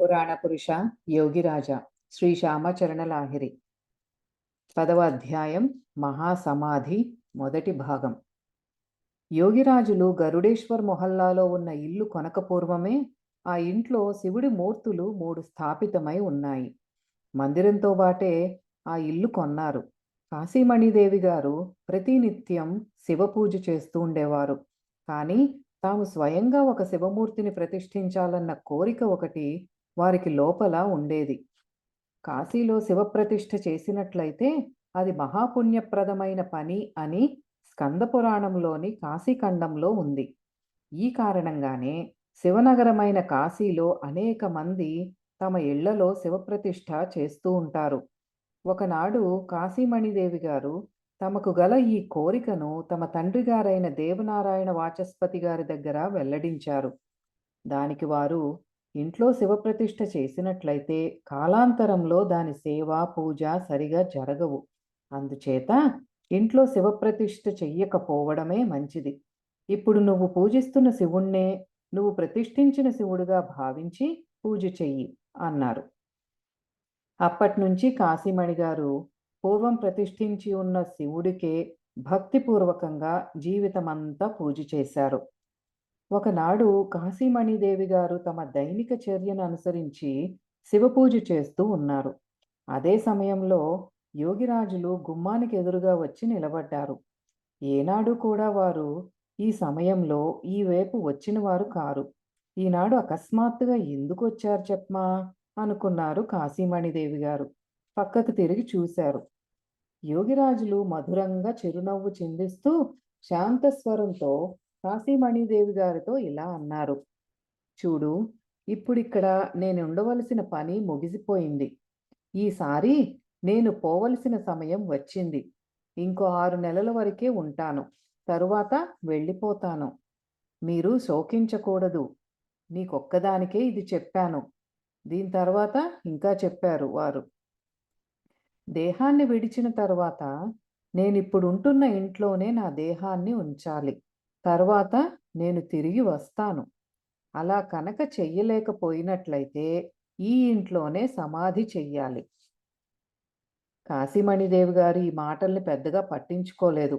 పురాణ పురుష యోగిరాజ శ్రీ శ్యామచరణ లాహిరి 10వ అధ్యాయం మహాసమాధి మొదటి భాగం. యోగిరాజులు గరుడేశ్వర్ మొహల్లాలో ఉన్న ఇల్లు కొనకపూర్వమే ఆ ఇంట్లో శివుడి మూర్తులు 3 స్థాపితమై ఉన్నాయి. మందిరంతో బాటే ఆ ఇల్లు కొన్నారు. కాశీమణిదేవి గారు ప్రతినిత్యం శివపూజ చేస్తూ ఉండేవారు. కానీ తాము స్వయంగా ఒక శివమూర్తిని ప్రతిష్ఠించాలన్న కోరిక ఒకటి వారికి లోపల ఉండేది. కాశీలో శివప్రతిష్ఠ చేసినట్లయితే అది మహాపుణ్యప్రదమైన పని అని స్కందపురాణంలోని కాశీఖండంలో ఉంది. ఈ కారణంగానే శివనగరమైన కాశీలో అనేక మంది తమ ఇళ్లలో శివప్రతిష్ఠ చేస్తూ ఉంటారు. ఒకనాడు కాశీమణిదేవి గారు తమకు గల ఈ కోరికను తమ తండ్రి గారైన దేవనారాయణ వాచస్పతి గారి దగ్గర వెల్లడించారు. దానికి వారు, ఇంట్లో శివప్రతిష్ఠ చేసినట్లయితే కాలాంతరంలో దాని సేవ పూజ సరిగా జరగవు. అందుచేత ఇంట్లో శివప్రతిష్ఠ చెయ్యకపోవడమే మంచిది. ఇప్పుడు నువ్వు పూజిస్తున్న శివుణ్ణే నువ్వు ప్రతిష్ఠించిన శివుడుగా భావించి పూజ చెయ్యి అన్నారు. అప్పట్నుంచి కాశీమణి గారు పూర్వం ప్రతిష్ఠించి ఉన్న శివుడికే భక్తిపూర్వకంగా జీవితమంతా పూజ చేశారు. ఒకనాడు కాశీమణిదేవి గారు తమ దైనిక చర్యను అనుసరించి శివపూజ చేస్తూ ఉన్నారు. అదే సమయంలో యోగిరాజులు గుమ్మానికి ఎదురుగా వచ్చి నిలబడ్డారు. ఏనాడు కూడా వారు ఈ సమయంలో ఈ వైపు వచ్చిన వారు కారు. ఈనాడు అకస్మాత్తుగా ఎందుకు వచ్చారు చెప్పమా అనుకున్నారు కాశీమణిదేవి గారు. పక్కకు తిరిగి చూశారు. యోగిరాజులు మధురంగా చిరునవ్వు చిందిస్తూ శాంతస్వరంతో కాశీమణిదేవి గారితో ఇలా అన్నారు. చూడు, ఇప్పుడిక్కడ నేను ఉండవలసిన పని ముగిసిపోయింది. ఈసారి నేను పోవలసిన సమయం వచ్చింది. ఇంకో 6 నెలల వరకే ఉంటాను. తరువాత వెళ్ళిపోతాను. మీరు శోకించకూడదు. నీకొక్కదానికే ఇది చెప్పాను. దీని తర్వాత ఇంకా చెప్పారు వారు. దేహాన్ని విడిచిన తర్వాత నేనిప్పుడు ఉంటున్న ఇంట్లోనే నా దేహాన్ని ఉంచాలి. తర్వాత నేను తిరిగి వస్తాను. అలా కనుక చెయ్యలేకపోయినట్లయితే ఈ ఇంట్లోనే సమాధి చెయ్యాలి. కాశీమణిదేవి గారు ఈ మాటల్ని పెద్దగా పట్టించుకోలేదు.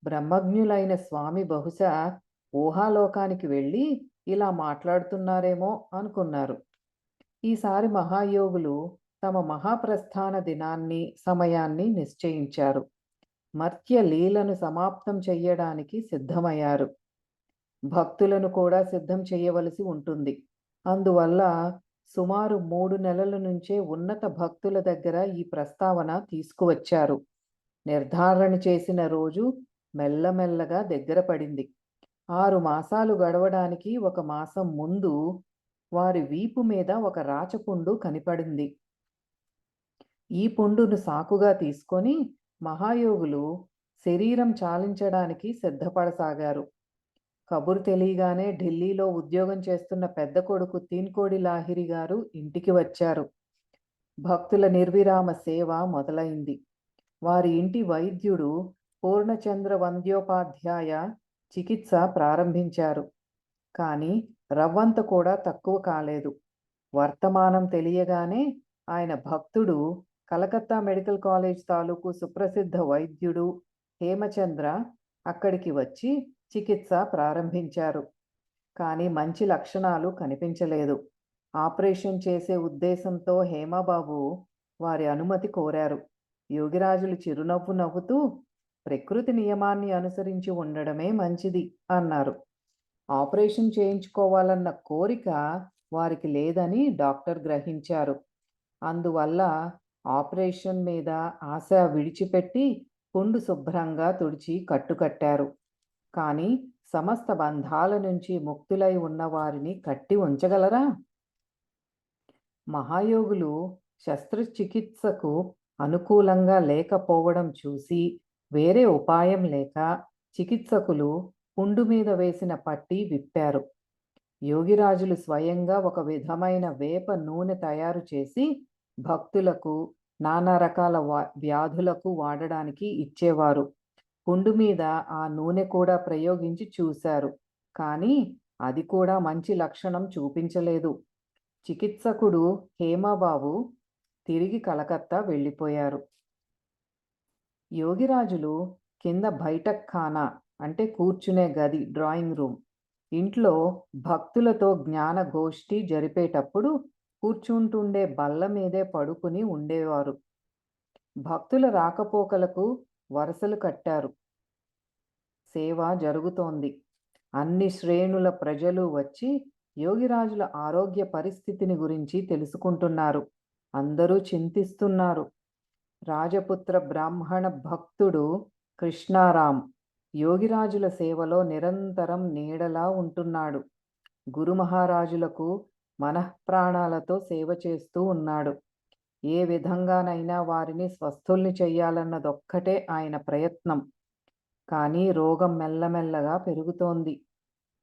బ్రహ్మజ్ఞులైన స్వామి బహుశా ఊహాలోకానికి వెళ్ళి ఇలా మాట్లాడుతున్నారేమో అనుకున్నారు. ఈసారి మహాయోగులు తమ మహాప్రస్థాన దినాన్ని సమయాన్ని నిశ్చయించారు. మర్త్య లీలను సమాప్తం చెయ్యడానికి సిద్ధమయ్యారు. భక్తులను కూడా సిద్ధం చెయ్యవలసి ఉంటుంది. అందువల్ల సుమారు 3 నెలల నుంచే ఉన్నత భక్తుల దగ్గర ఈ ప్రస్తావన తీసుకువచ్చారు. నిర్ధారణ చేసిన రోజు మెల్లమెల్లగా దగ్గర పడింది. 6 మాసాలు గడవడానికి 1 మాసం ముందు వారి వీపు మీద ఒక రాచపుండు కనిపడింది. ఈ పుండును సాకుగా తీసుకొని మహాయోగులు శరీరం చాలించడానికి సిద్ధపడసాగారు. కబురు తెలియగానే ఢిల్లీలో ఉద్యోగం చేస్తున్న పెద్ద కొడుకు తీన్కోడి లాహిరి గారు ఇంటికి వచ్చారు. భక్తుల నిర్విరామ సేవ మొదలైంది. వారి ఇంటి వైద్యుడు పూర్ణచంద్ర వంద్యోపాధ్యాయ చికిత్స ప్రారంభించారు. కానీ రవ్వంత కూడా తక్కువ కాలేదు. వర్తమానం తెలియగానే ఆయన భక్తుడు కలకత్తా మెడికల్ కాలేజ్ తాలూకు సుప్రసిద్ధ వైద్యుడు హేమచంద్ర అక్కడికి వచ్చి చికిత్స ప్రారంభించారు. కానీ మంచి లక్షణాలు కనిపించలేదు. ఆపరేషన్ చేసే ఉద్దేశంతో హేమబాబు వారి అనుమతి కోరారు. యోగిరాజులు చిరునవ్వు నవ్వుతూ, ప్రకృతి నియమాన్ని అనుసరించి ఉండడమే మంచిది అన్నారు. ఆపరేషన్ చేయించుకోవాలన్న కోరిక వారికి లేదని డాక్టర్ గ్రహించారు. అందువల్ల ఆపరేషన్ మీద ఆశ విడిచిపెట్టి పుండు శుభ్రంగా తుడిచి కట్టుకట్టారు. కానీ సమస్త బంధాల నుంచి ముక్తులై ఉన్న వారిని కట్టి ఉంచగలరా? మహాయోగులు శస్త్రచికిత్సకు అనుకూలంగా లేకపోవడం చూసి వేరే ఉపాయం లేక చికిత్సకులు పుండు మీద వేసిన పట్టి విప్పారు. యోగిరాజులు స్వయంగా ఒక విధమైన వేప నూనె తయారు చేసి భక్తులకు నానా రకాల వ్యాధులకు వాడడానికి ఇచ్చేవారు. పుండు మీద ఆ నూనె కూడా ప్రయోగించి చూశారు. కానీ అది కూడా మంచి లక్షణం చూపించలేదు. చికిత్సకుడు హేమబాబు తిరిగి కలకత్తా వెళ్ళిపోయారు. యోగిరాజులు కింద బైఠక్ఖానా అంటే కూర్చునే గది, డ్రాయింగ్ రూమ్ ఇంట్లో భక్తులతో జ్ఞాన గోష్ఠి జరిపేటప్పుడు కూర్చుంటుండే బల్ల మీదే పడుకుని ఉండేవారు. భక్తుల రాకపోకలకు వరసలు కట్టారు. సేవ జరుగుతోంది. అన్ని శ్రేణుల ప్రజలు వచ్చి యోగిరాజుల ఆరోగ్య పరిస్థితిని గురించి తెలుసుకుంటున్నారు. అందరూ చింతిస్తున్నారు. రాజపుత్ర బ్రాహ్మణ భక్తుడు కృష్ణారాం యోగిరాజుల సేవలో నిరంతరం నీడలా ఉంటున్నాడు. గురు మహారాజులకు మనఃప్రాణాలతో సేవ చేస్తూ ఉన్నాడు. ఏ విధంగానైనా వారిని స్వస్థుల్ని చెయ్యాలన్నదొక్కటే ఆయన ప్రయత్నం. కానీ రోగం మెల్లమెల్లగా పెరుగుతోంది.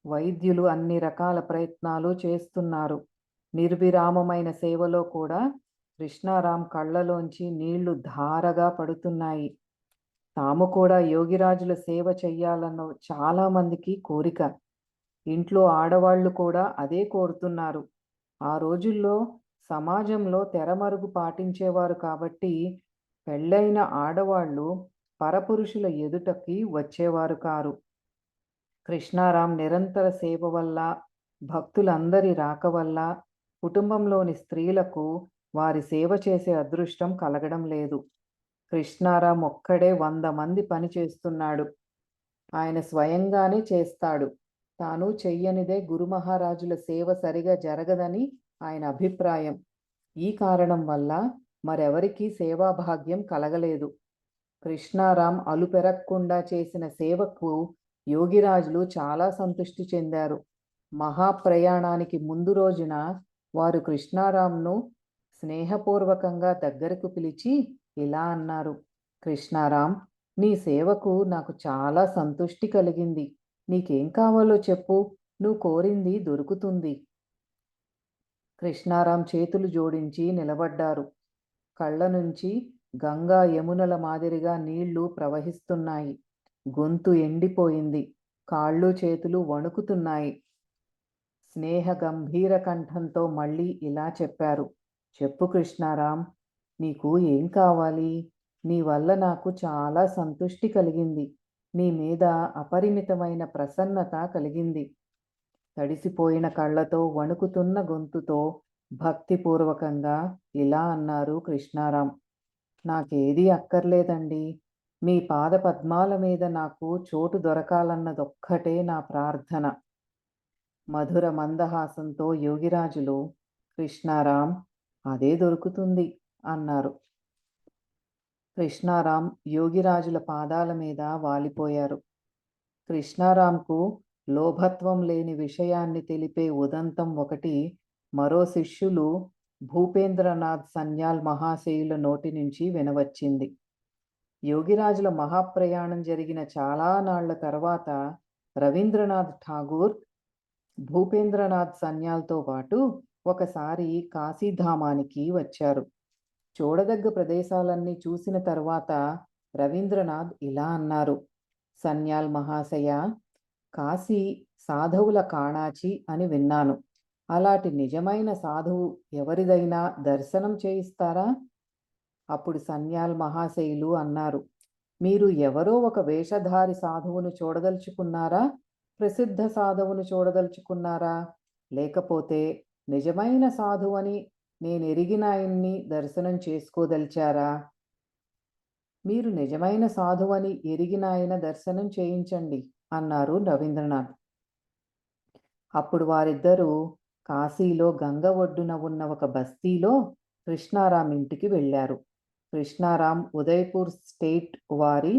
వైద్యులు అన్ని రకాల ప్రయత్నాలు చేస్తున్నారు. నిర్విరామమైన సేవలో కూడా కృష్ణారాం కళ్ళలోంచి నీళ్లు ధారగా పడుతున్నాయి. తాము కూడా యోగిరాజుల సేవ చెయ్యాలన్న చాలామందికి కోరిక. ఇంట్లో ఆడవాళ్లు కూడా అదే కోరుతున్నారు. ఆ రోజుల్లో సమాజంలో తెరమరుగు పాటించేవారు కాబట్టి పెళ్ళైన ఆడవాళ్లు పరపురుషుల ఎదుటకి వచ్చేవారు కారు. కృష్ణారాం నిరంతర సేవ వల్ల, భక్తులందరి రాక వల్ల కుటుంబంలోని స్త్రీలకు వారి సేవ చేసే అదృష్టం కలగడం లేదు. కృష్ణారాం ఒక్కడే 100 మంది పని చేస్తున్నాడు. ఆయన స్వయంగానే చేస్తాడు. తాను చెయ్యనిదే గురు మహారాజుల సేవ సరిగా జరగదని ఆయన అభిప్రాయం. ఈ కారణం వల్ల మరెవరికీ సేవాభాగ్యం కలగలేదు. కృష్ణారాం అలుపెరగకుండా చేసిన సేవకు యోగిరాజులు చాలా సంతృష్టి చెందారు. మహాప్రయాణానికి ముందు రోజున వారు కృష్ణారాంను స్నేహపూర్వకంగా దగ్గరకు పిలిచి ఇలా అన్నారు: కృష్ణారాం, నీ సేవకు నాకు చాలా సంతృష్టి కలిగింది. నీకేం కావాలో చెప్పు, నువ్వు కోరింది దొరుకుతుంది. కృష్ణారాం చేతులు జోడించి నిలబడ్డారు. కళ్ళ నుంచి గంగా యమునల మాదిరిగా నీళ్లు ప్రవహిస్తున్నాయి. గొంతు ఎండిపోయింది. కాళ్ళు చేతులు వణుకుతున్నాయి. స్నేహ గంభీర కంఠంతో మళ్ళీ ఇలా చెప్పారు: చెప్పు కృష్ణారాం, నీకు ఏం కావాలి? నీ వల్ల నాకు చాలా సంతృష్టి కలిగింది. నీ మీద అపరిమితమైన ప్రసన్నత కలిగింది. తడిసిపోయిన కళ్ళతో, వణుకుతున్న గొంతుతో భక్తిపూర్వకంగా ఇలా అన్నారు కృష్ణారాం: నాకేదీ అక్కర్లేదండి. మీ పాద పద్మాల మీద నాకు చోటు దొరకాలన్నదొక్కటే నా ప్రార్థన. మధుర మందహాసంతో యోగిరాజులు, కృష్ణారాం, అదే దొరుకుతుంది అన్నారు. కృష్ణారాం యోగిరాజుల పాదాల మీద వాలిపోయారు. కృష్ణారాంకు లోభత్వం లేని విషయాన్ని తెలిపే ఉదంతం ఒకటి మరో శిష్యులు భూపేంద్రనాథ్ సన్యాల్ మహాశయుల నోటి నుంచి వినవచ్చింది. యోగిరాజుల మహాప్రయాణం జరిగిన చాలా నాళ్ల తర్వాత రవీంద్రనాథ్ ఠాగూర్ భూపేంద్రనాథ్ సన్యాల్తో పాటు ఒకసారి కాశీధామానికి వచ్చారు. చూడదగ్గ ప్రదేశాలన్నీ చూసిన తర్వాత రవీంద్రనాథ్ ఇలా అన్నారు: సన్యాల్ మహాశయ, కాశీ సాధువుల కాణాచి అని విన్నాను. అలాంటి నిజమైన సాధువు ఎవరిదైనా దర్శనం చేయిస్తారా? అప్పుడు సన్యాల్ మహాశయులు అన్నారు: మీరు ఎవరో ఒక వేషధారి సాధువును చూడదలుచుకున్నారా? ప్రసిద్ధ సాధువును చూడదలుచుకున్నారా? లేకపోతే నిజమైన సాధువని నేనెరిగిన ఆయన్ని దర్శనం చేసుకోదలిచారా? మీరు నిజమైన సాధువని ఎరిగిన ఆయన దర్శనం చేయించండి అన్నారు రవీంద్రనాథ్. అప్పుడు వారిద్దరూ కాశీలో గంగ ఒడ్డున ఉన్న ఒక బస్తీలో కృష్ణారాం ఇంటికి వెళ్ళారు. కృష్ణారాం ఉదయ్పూర్ స్టేట్ వారి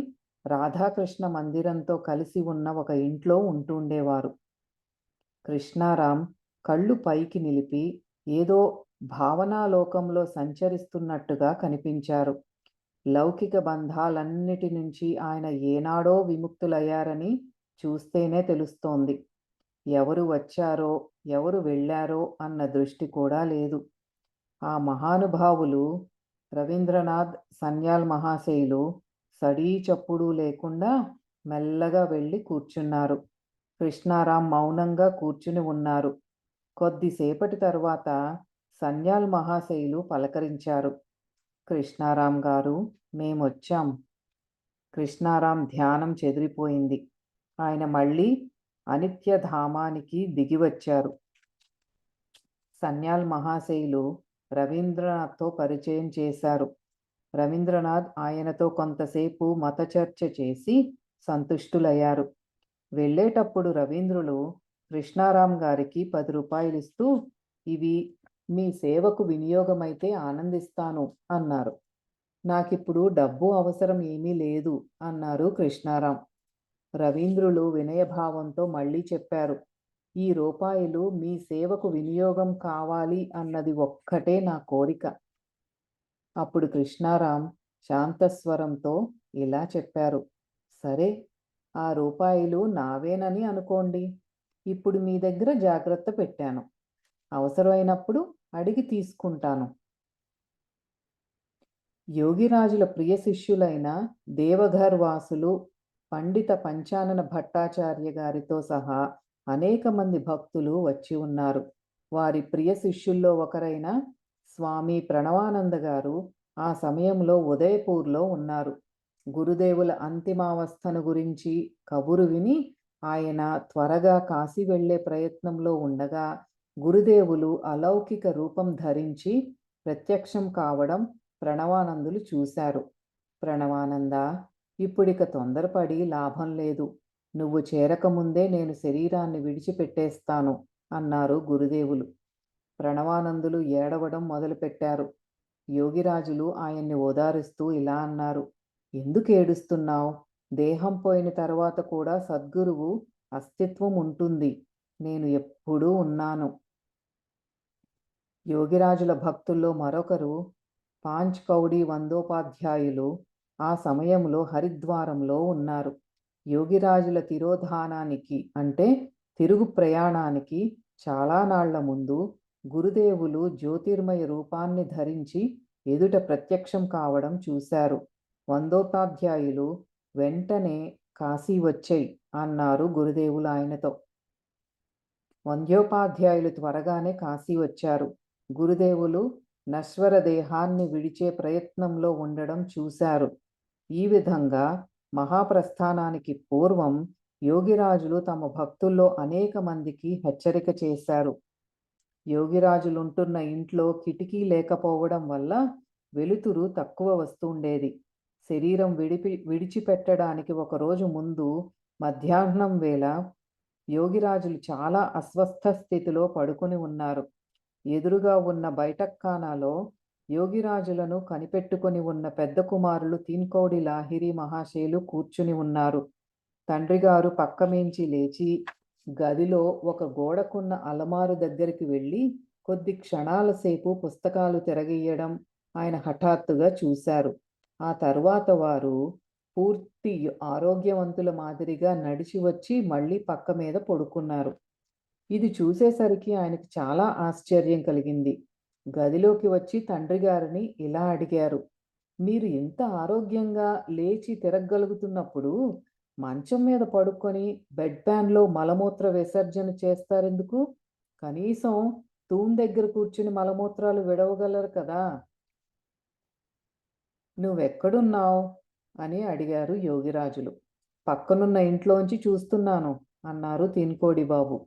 రాధాకృష్ణ మందిరంతో కలిసి ఉన్న ఒక ఇంట్లో ఉంటుండేవారు. కృష్ణారాం కళ్ళు పైకి నిలిపి ఏదో భావనాలోకంలో సంచరిస్తున్నట్టుగా కనిపించారు. లౌకిక బంధాలన్నిటి నుంచి ఆయన ఏనాడో విముక్తులయ్యారని చూస్తేనే తెలుస్తోంది. ఎవరు వచ్చారో, ఎవరు వెళ్ళారో అన్న దృష్టి కూడా లేదు. ఆ మహానుభావులు రవీంద్రనాథ్ సన్యాల్ మహాశయులు సడీ చప్పుడు లేకుండా మెల్లగా వెళ్ళి కూర్చున్నారు. కృష్ణారాం మౌనంగా కూర్చుని ఉన్నారు. కొద్దిసేపటి తర్వాత సన్యాల్ మహాశయులు పలకరించారు. కృష్ణారాం గారు, మేమొచ్చాం. కృష్ణారాం ధ్యానం చెదిరిపోయింది. ఆయన మళ్ళీ అనిత్యధామానికి దిగివచ్చారు. సన్యాల్ మహాశయులు రవీంద్రనాథ్తో పరిచయం చేశారు. రవీంద్రనాథ్ ఆయనతో కొంతసేపు మతచర్చ చేసి సంతుష్టులయ్యారు. వెళ్ళేటప్పుడు రవీంద్రులు కృష్ణారాం గారికి 10 రూపాయలిస్తూ, ఇవి మీ సేవకు వినియోగమైతే ఆనందిస్తాను అన్నారు. నాకిప్పుడు డబ్బు అవసరం ఏమీ లేదు అన్నారు కృష్ణారాం. రవీంద్రులు వినయభావంతో మళ్ళీ చెప్పారు, ఈ రూపాయలు మీ సేవకు వినియోగం కావాలి అన్నది ఒక్కటే నా కోరిక. అప్పుడు కృష్ణారాం శాంతస్వరంతో ఇలా చెప్పారు, సరే, ఆ రూపాయలు నావేనని అనుకోండి. ఇప్పుడు మీ దగ్గర జాగ్రత్త పెట్టాను. అవసరమైనప్పుడు అడిగి తీసుకుంటాను. యోగిరాజుల ప్రియ శిష్యులైన దేవఘర్ వాసులు పండిత పంచానన భట్టాచార్య గారితో సహా అనేక మంది భక్తులు వచ్చి ఉన్నారు. వారి ప్రియ శిష్యుల్లో ఒకరైన స్వామి ప్రణవానంద గారు ఆ సమయంలో ఉదయపూర్లో ఉన్నారు. గురుదేవుల అంతిమావస్థను గురించి కబురు విని ఆయన త్వరగా కాశీ వెళ్లే ప్రయత్నంలో ఉండగా గురుదేవులు అలౌకిక రూపం ధరించి ప్రత్యక్షం కావడం ప్రణవానందులు చూశారు. ప్రణవానంద, ఇప్పుడిక తొందరపడి లాభం లేదు. నువ్వు చేరకముందే నేను శరీరాన్ని విడిచిపెట్టేస్తాను అన్నారు గురుదేవులు. ప్రణవానందులు ఏడవడం మొదలుపెట్టారు. యోగిరాజులు ఆయన్ని ఓదారుస్తూ ఇలా అన్నారు, ఎందుకు ఏడుస్తున్నావు? దేహం పోయిన తర్వాత కూడా సద్గురువు అస్తిత్వం ఉంటుంది. నేను ఎప్పుడూ ఉన్నాను. యోగిరాజుల భక్తుల్లో మరొకరు పాంచ్ కౌడి వందోపాధ్యాయులు ఆ సమయంలో హరిద్వారంలో ఉన్నారు. యోగిరాజుల తిరోధానానికి అంటే తిరుగు ప్రయాణానికి చాలా నాళ్ల ముందు గురుదేవులు జ్యోతిర్మయ రూపాన్ని ధరించి ఎదుట ప్రత్యక్షం కావడం చూశారు. వందోపాధ్యాయులు వెంటనే కాశీ వచ్చేయ్ అన్నారు గురుదేవులు ఆయనతో. వంద్యోపాధ్యాయులు త్వరగానే కాశీ వచ్చారు. గురుదేవులు నశ్వర దేహాన్ని విడిచే ప్రయత్నంలో ఉండడం చూశారు. ఈ విధంగా మహాప్రస్థానానికి పూర్వం యోగిరాజులు తమ భక్తుల్లో అనేక మందికి హెచ్చరిక చేశారు. యోగిరాజులుంటున్న ఇంట్లో కిటికీ లేకపోవడం వల్ల వెలుతురు తక్కువ వస్తుండేది. శరీరం విడిచిపెట్టడానికి ఒకరోజు ముందు మధ్యాహ్నం వేళ యోగిరాజులు చాలా అస్వస్థ స్థితిలో పడుకుని ఉన్నారు. ఎదురుగా ఉన్న బైఠక్ఖానాలో యోగిరాజులను కనిపెట్టుకుని ఉన్న పెద్ద కుమారులు తీన్కౌడి లాహిరి మహాశయులు కూర్చుని ఉన్నారు. తండ్రిగారు పక్కమేంచి లేచి గదిలో ఒక గోడకున్న అలమారు దగ్గరికి వెళ్ళి కొద్ది క్షణాల సేపు పుస్తకాలు తిరగేయడం ఆయన హఠాత్తుగా చూశారు. ఆ తరువాత వారు పూర్తి ఆరోగ్యవంతుల మాదిరిగా నడిచి వచ్చి మళ్ళీ పక్క మీద పడుకున్నారు. ఇది చూసేసరికి ఆయనకు చాలా ఆశ్చర్యం కలిగింది. గదిలోకి వచ్చి తండ్రి గారిని ఇలా అడిగారు, మీరు ఇంత ఆరోగ్యంగా లేచి తిరగగలుగుతున్నప్పుడు మంచం మీద పడుకొని బెడ్ ప్యాన్లో మలమూత్ర విసర్జన చేస్తారెందుకు? కనీసం తూమ్ దగ్గర కూర్చుని మలమూత్రాలు విడవగలరు కదా. నువ్వెక్కడున్నావు అని అడిగారు యోగిరాజులు. పక్కనున్న ఇంట్లోంచి చూస్తున్నాను అన్నారు తీన్కోడి బాబు.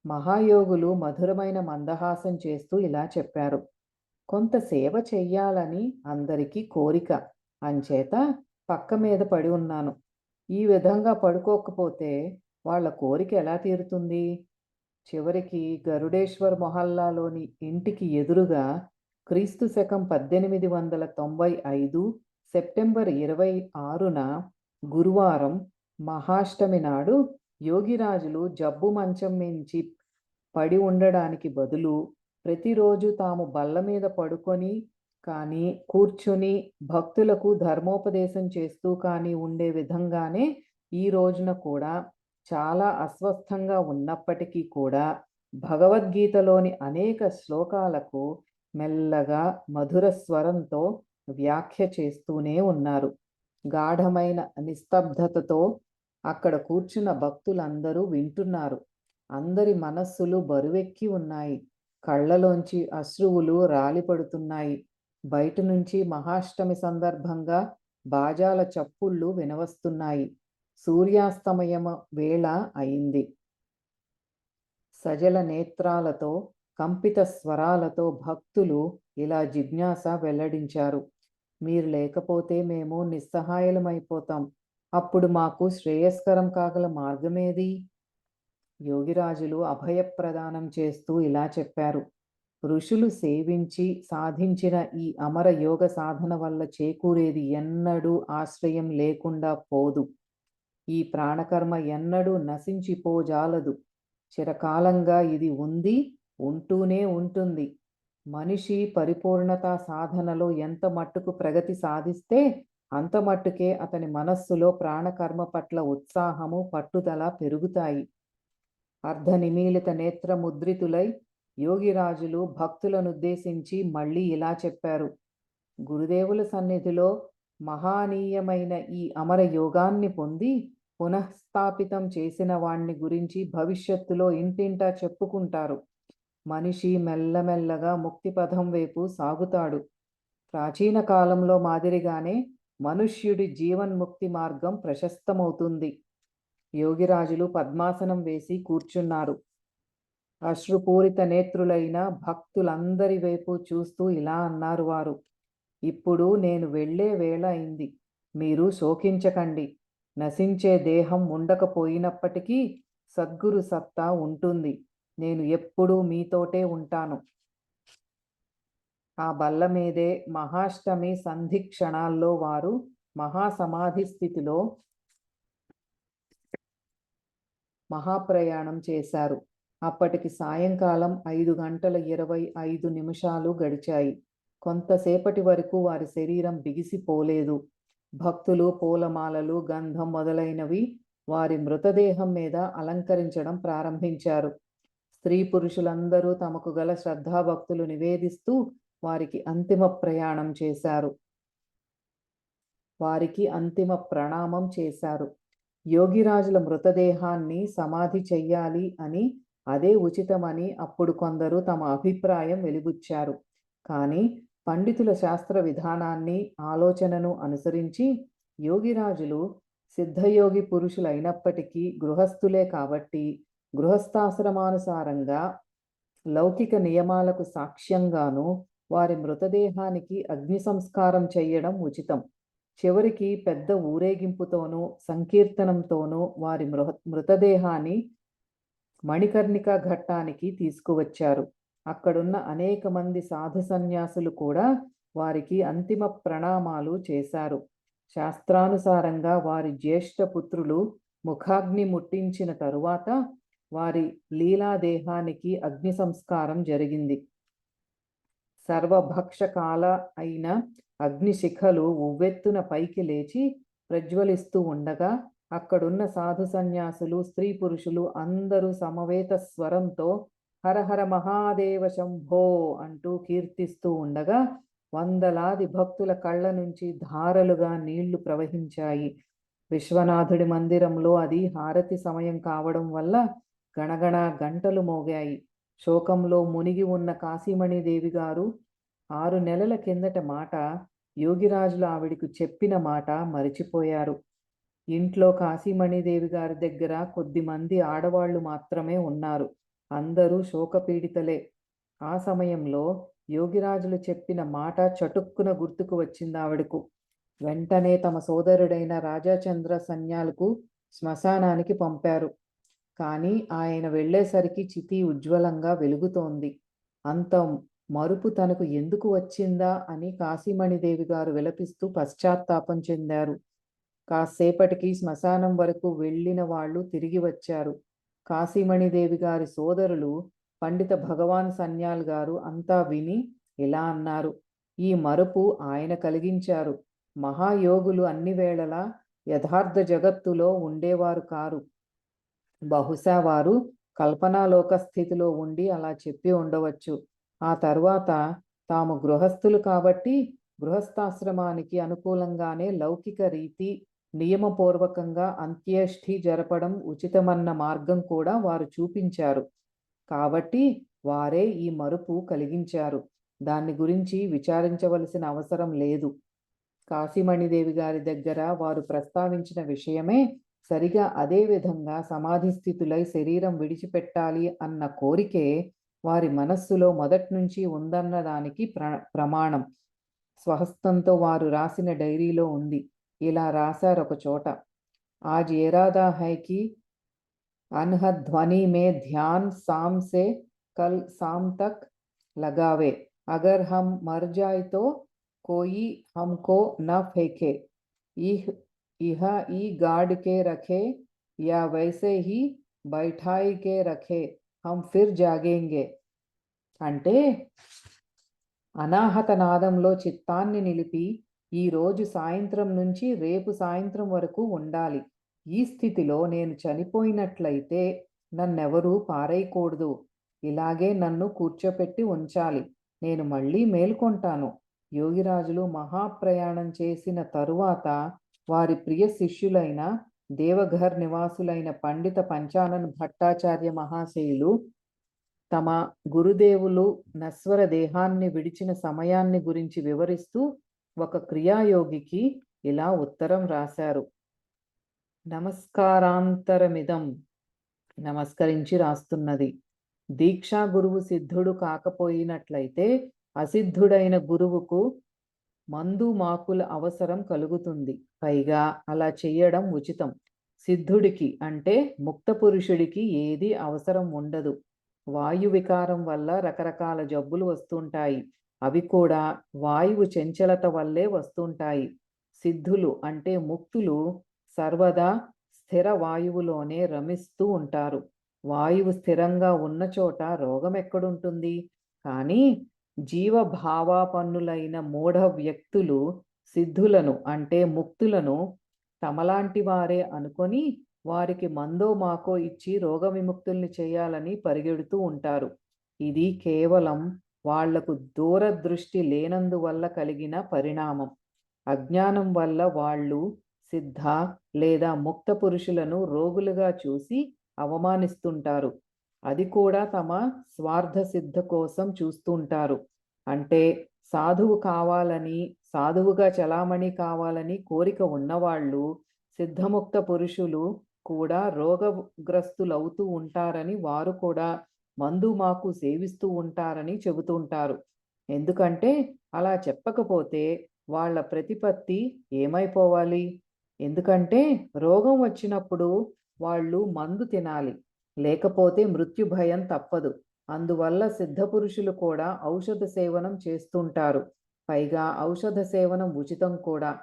మహాయోగులు మధురమైన మందహాసం చేస్తూ ఇలా చెప్పారు, కొంత సేవ చెయ్యాలని అందరికీ కోరిక, అంచేత పక్క మీద పడి ఉన్నాను. ఈ విధంగా పడుకోకపోతే వాళ్ళ కోరిక ఎలా తీరుతుంది? చివరికి గరుడేశ్వర్ మొహల్లాలోని ఇంటికి ఎదురుగా క్రీస్తు శకం 1895 సెప్టెంబర్ 26న గురువారం మహాష్టమి నాడు యోగిరాజులు జబ్బు మంచం మించి పడి ఉండడానికి బదులు ప్రతిరోజు తాము బల్ల మీద పడుకొని కానీ కూర్చుని భక్తులకు ధర్మోపదేశం చేస్తూ కానీ ఉండే విధంగానే ఈ రోజున కూడా చాలా అస్వస్థంగా ఉన్నప్పటికీ కూడా భగవద్గీతలోని అనేక శ్లోకాలకు మెల్లగా మధుర స్వరంతో వ్యాఖ్య చేస్తూనే ఉన్నారు. గాఢమైన నిస్తబ్దతతో అక్కడ కూర్చున్న భక్తులందరూ వింటున్నారు. అందరి మనస్సులు బరువెక్కి ఉన్నాయి. కళ్ళలోంచి అశ్రువులు రాలిపడుతున్నాయి. బయట నుంచి మహాష్టమి సందర్భంగా బాజాల చప్పుళ్ళు వినవస్తున్నాయి. సూర్యాస్తమయం వేళ అయింది. సజల నేత్రాలతో, కంపిత స్వరాలతో భక్తులు ఇలా జిజ్ఞాస వెల్లడించారు. మీరు లేకపోతే మేము నిస్సహాయులమైపోతాం. అప్పుడు మాకు శ్రేయస్కరం కాగల మార్గమేది? యోగిరాజులు అభయప్రదానం చేస్తూ ఇలా చెప్పారు. ఋషులు సేవించి సాధించిన ఈ అమర యోగ సాధన వల్ల చేకూరేది ఎన్నడూ ఆశ్రయం లేకుండా పోదు. ఈ ప్రాణకర్మ ఎన్నడూ నశించిపోజాలదు. చిరకాలంగా ఇది ఉంది, ఉంటూనే ఉంటుంది. మనిషి పరిపూర్ణతా సాధనలో ఎంత మట్టుకు ప్రగతి సాధిస్తే అంత మట్టుకే అతని మనస్సులో ప్రాణకర్మ పట్ల ఉత్సాహము, పట్టుదల పెరుగుతాయి. అర్ధనిమీలిత నేత్రముద్రితులై యోగిరాజులు భక్తులనుద్దేశించి మళ్ళీ ఇలా చెప్పారు. గురుదేవుల సన్నిధిలో మహానీయమైన ఈ అమర యోగాన్ని పొంది పునఃస్థాపితం చేసిన వాణ్ణి గురించి భవిష్యత్తులో ఇంటింటా చెప్పుకుంటారు. మనిషి మెల్లమెల్లగా ముక్తిపథం వైపు సాగుతాడు. ప్రాచీన కాలంలో మాదిరిగానే మనుష్యుడి జీవన్ముక్తి మార్గం ప్రశస్తమవుతుంది. యోగిరాజులు పద్మాసనం వేసి కూర్చున్నారు. అశ్రుపూరిత నేత్రులైన భక్తులందరి వైపు చూస్తూ ఇలా అన్నారు వారు. ఇప్పుడు నేను వెళ్ళే వేళ అయింది. మీరు శోకించకండి. నశించే దేహం ఉండకపోయినప్పటికీ సద్గురు సత్తా ఉంటుంది. నేను ఎప్పుడూ మీతోటే ఉంటాను. ఆ బల్ల మీదే మహాష్టమి సంధి క్షణాల్లో వారు మహాసమాధి స్థితిలో మహాప్రయాణం చేశారు. అప్పటికి సాయంకాలం 5:25 గడిచాయి. కొంతసేపటి వరకు వారి శరీరం బిగిసిపోలేదు. భక్తులు పూలమాలలు, గంధం మొదలైనవి వారి మృతదేహం మీద అలంకరించడం ప్రారంభించారు. స్త్రీ పురుషులందరూ తమకు గల శ్రద్ధాభక్తులు నివేదిస్తూ వారికి అంతిమ ప్రయాణం చేశారు. వారికి అంతిమ ప్రణామం చేశారు. యోగిరాజుల మృతదేహాన్ని సమాధి చెయ్యాలి అని, అదే ఉచితమని అప్పుడు కొందరు తమ అభిప్రాయం వెలిబుచ్చారు. కానీ పండితుల శాస్త్ర విధానాన్ని, ఆలోచనను అనుసరించి యోగిరాజులు సిద్ధయోగి పురుషులైనప్పటికీ గృహస్థులే కాబట్టి గృహస్థాశ్రమానుసారంగా లౌకిక నియమాలకు సాక్ష్యంగాను వారి మృతదేహానికి అగ్ని సంస్కారం చెయ్యడం ఉచితం. చివరికి పెద్ద ఊరేగింపుతోనూ సంకీర్తనంతోనూ వారి మృతదేహాన్ని మణికర్ణికా ఘట్టానికి తీసుకువచ్చారు. అక్కడున్న అనేక మంది సాధు సన్యాసులు కూడా వారికి అంతిమ ప్రణామాలు చేశారు. శాస్త్రానుసారంగా వారి జ్యేష్ఠ పుత్రులు ముఖాగ్ని ముట్టించిన తరువాత వారి లీలాదేహానికి అగ్ని సంస్కారం జరిగింది. సర్వభక్షకాల అయిన అగ్నిశిఖలు ఉవ్వెత్తున పైకి లేచి ప్రజ్వలిస్తూ ఉండగా అక్కడున్న సాధు సన్యాసులు, స్త్రీ పురుషులు అందరూ సమవేత స్వరంతో హరహర మహాదేవ శంభో అంటూ కీర్తిస్తూ ఉండగా వందలాది భక్తుల కళ్ళ నుంచి ధారలుగా నీళ్లు ప్రవహించాయి. విశ్వనాథుడి మందిరంలో అది హారతి సమయం కావడం వల్ల గణగణ గంటలు మోగాయి. శోకంలో మునిగి ఉన్న కాశీమణిదేవి గారు 6 నెలల కిందట మాట యోగిరాజులు ఆవిడకు చెప్పిన మాట మరిచిపోయారు. ఇంట్లో కాశీమణిదేవి గారి దగ్గర కొద్దిమంది ఆడవాళ్లు మాత్రమే ఉన్నారు. అందరూ శోకపీడితలే. ఆ సమయంలో యోగిరాజులు చెప్పిన మాట చటుక్కున గుర్తుకు వచ్చింది ఆవిడకు. వెంటనే తమ సోదరుడైన రాజాచంద్ర సన్యాలకు శ్మశానానికి పంపారు. కానీ ఆయన వెళ్ళేసరికి చితి ఉజ్వలంగా వెలుగుతోంది. అంత మరుపు తనకు ఎందుకు వచ్చిందా అని కాశీమణిదేవి గారు విలపిస్తూ పశ్చాత్తాపం చెందారు. కాసేపటికి శ్మశానం వరకు వెళ్ళిన వాళ్ళు తిరిగి వచ్చారు. కాశీమణిదేవి గారి సోదరులు పండిత భగవాన్ సన్యాల్ గారు అంతా విని ఇలా అన్నారు. ఈ మరుపు ఆయన కలిగించారు. మహాయోగులు అన్ని వేళలా యథార్థ జగత్తులో ఉండేవారు కారు. బహుశా వారు కల్పనాలోక స్థితిలో ఉండి అలా చెప్పి ఉండవచ్చు. ఆ తరువాత తాము గృహస్థులు కాబట్టి గృహస్థాశ్రమానికి అనుకూలంగానే లౌకిక రీతి నియమపూర్వకంగా అంత్యేష్ఠి జరపడం ఉచితమన్న మార్గం కూడా వారు చూపించారు. కాబట్టి వారే ఈ మరుపు కలిగించారు. దాన్ని గురించి విచారించవలసిన అవసరం లేదు. కాశీమణిదేవి గారి దగ్గర వారు ప్రస్తావించిన విషయమే సరిగా అదే విధంగా సమాధి స్థితులై శరీరం విడిచిపెట్టాలి అన్న కోరికే వారి మనస్సులో మొదట్నుంచి ఉందన్న దానికి ప్రమాణం. స్వహస్తంతో వారు రాసిన డైరీలో ఉంది. ఇలా రాశారొక చోట, "आज इरादा है कि अनहद ध्वनि में ध्यान शाम से कल शाम तक लगावे। अगर हम मर जाए तो कोई हमको न फेंके। यह ई गाड़ के रखे या वैसे ही बैठाई के रखे, हम फिर जागेंगे." అంటే అనాహత నాదంలో చిత్తాన్ని నిలిపి ఈ రోజు సాయంత్రం నుంచి రేపు సాయంత్రం వరకు ఉండాలి. ఈ స్థితిలో నేను చనిపోయినట్లయితే నన్నెవరూ పారేయకూడదు. ఇలాగే నన్ను కూర్చోపెట్టి ఉంచాలి. నేను మళ్ళీ మేల్కొంటాను. యోగిరాజులు మహాప్రయాణం చేసిన తరువాత వారి ప్రియ శిష్యులైన దేవఘర్ నివాసులైన పండిత పంచానన్ భట్టాచార్య మహాశయులు తమ గురుదేవులు నశ్వర దేహాన్ని విడిచిన సమయాన్ని గురించి వివరిస్తూ ఒక క్రియాయోగికి ఇలా ఉత్తరం రాశారు. నమస్కారాంతరమిదం, నమస్కరించి రాస్తున్నది. దీక్షా గురువు సిద్ధుడు కాకపోయినట్లయితే అసిద్ధుడైన గురువుకు మందు మాకుల అవసరం కలుగుతుంది. పైగా అలా చెయ్యడం ఉచితం. సిద్ధుడికి అంటే ముక్త పురుషుడికి ఏదీ అవసరం ఉండదు. వాయు వికారం వల్ల రకరకాల జబ్బులు వస్తుంటాయి. అవి కూడా వాయువు చంచలత వల్లే వస్తుంటాయి. సిద్ధులు అంటే ముక్తులు సర్వదా స్థిర వాయువులోనే రమిస్తూ ఉంటారు. వాయువు స్థిరంగా ఉన్న చోట రోగం ఎక్కడుంటుంది? కానీ జీవభావాపన్నులైన మూఢ వ్యక్తులు సిద్ధులను అంటే ముక్తులను తమలాంటి వారే అనుకొని వారికి మందో మాకో ఇచ్చి రోగ విముక్తుల్ని చేయాలని పరిగెడుతూ ఉంటారు. ఇది కేవలం వాళ్లకు దూరదృష్టి లేనందువల్ల కలిగిన పరిణామం. అజ్ఞానం వల్ల వాళ్ళు సిద్ధ లేదా ముక్త పురుషులను రోగులుగా చూసి అవమానిస్తుంటారు. అది కూడా తమ స్వార్థ సిద్ధ కోసం చూస్తుంటారు. అంటే సాధువు కావాలని, సాధువుగా చలామణి కావాలని కోరిక ఉన్నవాళ్ళు సిద్ధముక్త పురుషులు కూడా రోగగ్రస్తులవుతూ ఉంటారని, వారు కూడా మందు మాకు సేవిస్తూ ఉంటారని చెబుతుంటారు. ఎందుకంటే అలా చెప్పకపోతే వాళ్ళ ప్రతిపత్తి ఏమైపోవాలి? ఎందుకంటే రోగం వచ్చినప్పుడు వాళ్ళు మందు తినాలి, లేకపోతే మృత్యు భయం తప్పదు. అందువల్ల సిద్ధపురుషులు కూడా ఔషధ సేవనం చేస్తుంటారు. పైగా ఔషధ సేవనం ఉచితం కూడా.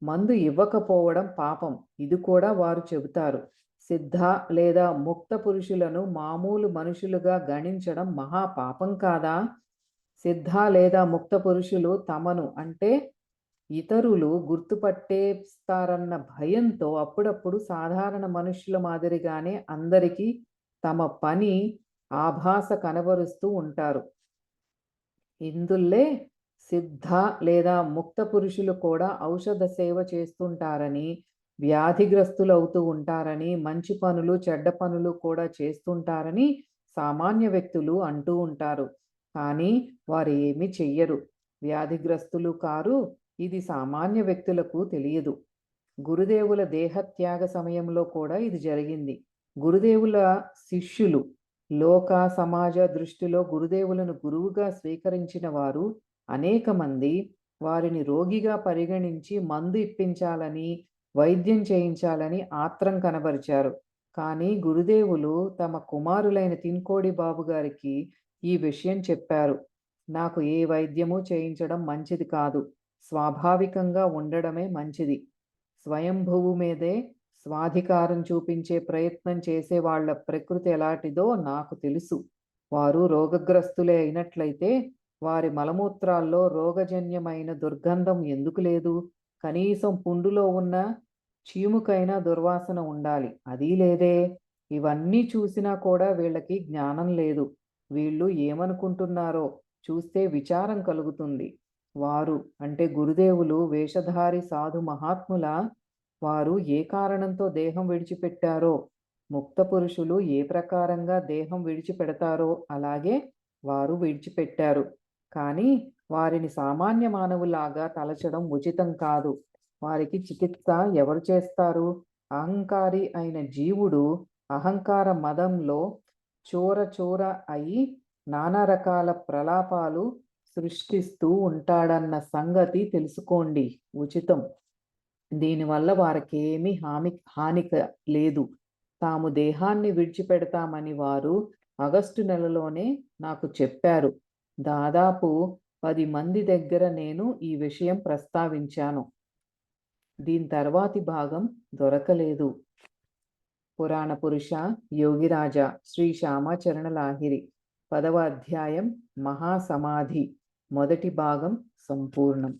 మందు ఇవ్వకపోవడం పాపం, ఇది కూడా వారు చెబుతారు. సిద్ధ లేదా ముక్త పురుషులను మామూలు మనుషులుగా గణించడం మహాపాపం కాదా? సిద్ధ లేదా ముక్త పురుషులు తమను అంటే ఇతరులు గుర్తుపట్టేస్తారన్న భయంతో అప్పుడప్పుడు సాధారణ మనుషుల మాదిరిగానే అందరికీ తమ పని ఆభాస కనబరుస్తూ ఉంటారు. ఇందుల్లే సిద్ధ లేదా ముక్త పురుషులు కూడా ఔషధ సేవ చేస్తుంటారని, వ్యాధిగ్రస్తులు అవుతూ ఉంటారని, మంచి పనులు చెడ్డ పనులు కూడా చేస్తుంటారని సామాన్య వ్యక్తులు అంటూ ఉంటారు. కానీ వారు ఏమీ చెయ్యరు. వ్యాధిగ్రస్తులు కారు. ఇది సామాన్య వ్యక్తులకు తెలియదు. గురుదేవుల దేహత్యాగ సమయంలో కూడా ఇది జరిగింది. గురుదేవుల శిష్యులు లోక సమాజ దృష్టిలో గురుదేవులను గురువుగా స్వీకరించిన వారు అనేక మంది వారిని రోగిగా పరిగణించి మందు ఇప్పించాలని, వైద్యం చేయించాలని ఆత్రం కనబరిచారు. కానీ గురుదేవులు తమ కుమారులైన తిన్కోడి బాబు గారికి ఈ విషయం చెప్పారు. నాకు ఏ వైద్యము చేయించడం మంచిది కాదు. స్వాభావికంగా ఉండడమే మంచిది. స్వయంభువు మీదే స్వాధికారం చూపించే ప్రయత్నం చేసే వాళ్ల ప్రకృతి ఎలాంటిదో నాకు తెలుసు. వారు రోగగ్రస్తులే అయినట్లయితే వారి మలమూత్రాల్లో రోగజన్యమైన దుర్గంధం ఎందుకు లేదు? కనీసం పుండులో ఉన్న చీముకైనా దుర్వాసన ఉండాలి. అదీ లేదే. ఇవన్నీ చూసినా కూడా వీళ్ళకి జ్ఞానం లేదు. వీళ్ళు ఏమనుకుంటున్నారో చూస్తే విచారం కలుగుతుంది. వారు అంటే గురుదేవులు వేషధారి సాధు మహాత్ముల వారు ఏ కారణంతో దేహం విడిచిపెట్టారో ముక్త పురుషులు ఏ ప్రకారంగా దేహం విడిచిపెడతారో అలాగే వారు విడిచిపెట్టారు. కానీ వారిని సామాన్య మానవులాగా తలచడం ఉచితం కాదు. వారికి చికిత్స ఎవరు చేస్తారు? అహంకారి అయిన జీవుడు అహంకార మదంలో చోర చోర అయి నానా రకాల ప్రలాపాలు సృష్టిస్తూ ఉంటాడన్న సంగతి తెలుసుకోండి. ఉచితం. దీనివల్ల వారికేమీ హాని లేదు. తాము దేహాన్ని విడిచిపెడతామని వారు ఆగస్టు నెలలోనే నాకు చెప్పారు. దాదాపు 10 మంది దగ్గర నేను ఈ విషయం ప్రస్తావించాను. దీని తర్వాతి భాగం దొరకలేదు. పురాణ పురుష యోగిరాజ శ్రీ శ్యామాచరణ లాహిరి 10వ అధ్యాయం మహాసమాధి మొదటి భాగం సంపూర్ణం.